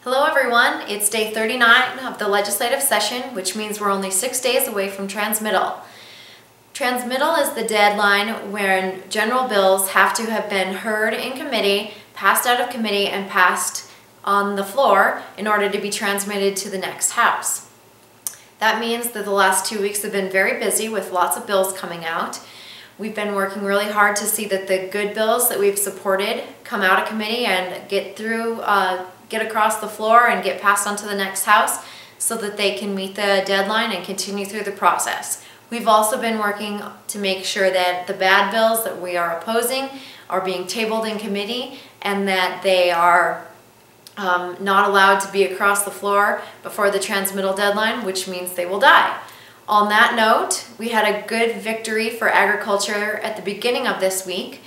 Hello everyone, it's day 39 of the legislative session, which means we're only 6 days away from transmittal. Transmittal is the deadline when general bills have to have been heard in committee, passed out of committee, and passed on the floor in order to be transmitted to the next house. That means that the last 2 weeks have been very busy with lots of bills coming out. We've been working really hard to see that the good bills that we've supported come out of committee and get through, get across the floor and get passed on to the next house so that they can meet the deadline and continue through the process. We've also been working to make sure that the bad bills that we are opposing are being tabled in committee and that they are not allowed to be across the floor before the transmittal deadline, which means they will die. On that note, we had a good victory for agriculture at the beginning of this week.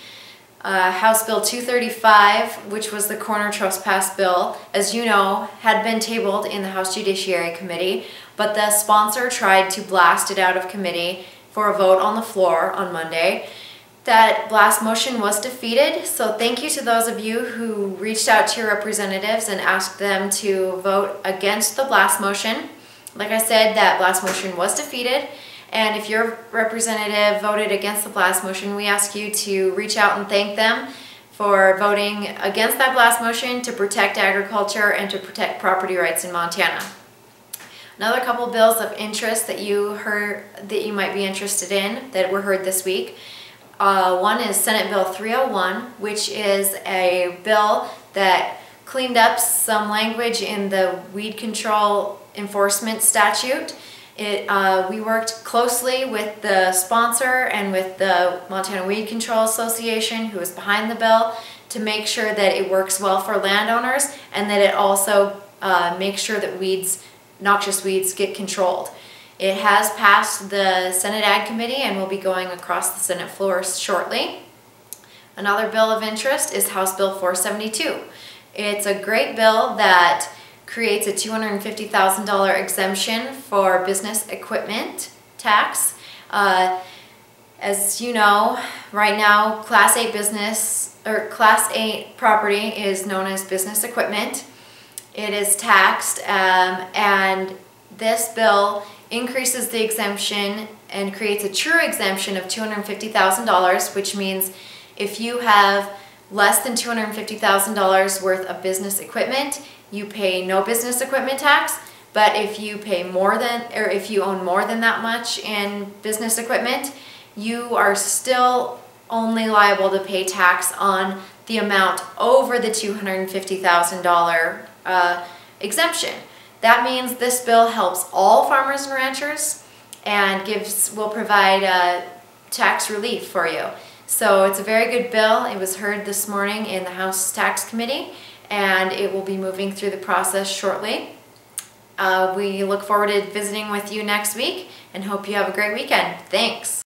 House Bill 235, which was the corner trespass bill, as you know, had been tabled in the House Judiciary Committee, but the sponsor tried to blast it out of committee for a vote on the floor on Monday. That blast motion was defeated, so thank you to those of you who reached out to your representatives and asked them to vote against the blast motion. Like I said, that blast motion was defeated, and if your representative voted against the blast motion, we ask you to reach out and thank them for voting against that blast motion to protect agriculture and to protect property rights in Montana. Another couple bills of interest that you heard that you might be interested in that were heard this week. One is Senate Bill 301, which is a bill that cleaned up some language in the weed control enforcement statute. We worked closely with the sponsor and with the Montana Weed Control Association, who is behind the bill, to make sure that it works well for landowners and that it also makes sure that noxious weeds get controlled. It has passed the Senate Ag Committee and will be going across the Senate floor shortly. Another bill of interest is House Bill 472. It's a great bill that creates a $250,000 exemption for business equipment tax. As you know, right now Class 8 property is known as business equipment. It is taxed, and this bill increases the exemption and creates a true exemption of $250,000, which means if you have less than $250,000 worth of business equipment, you pay no business equipment tax. But if you pay more than, or if you own more than that much in business equipment, you are still only liable to pay tax on the amount over the $250,000 exemption. That means this bill helps all farmers and ranchers and will provide tax relief for you. So it's a very good bill. It was heard this morning in the House Tax Committee, and it will be moving through the process shortly. We look forward to visiting with you next week and hope you have a great weekend. Thanks.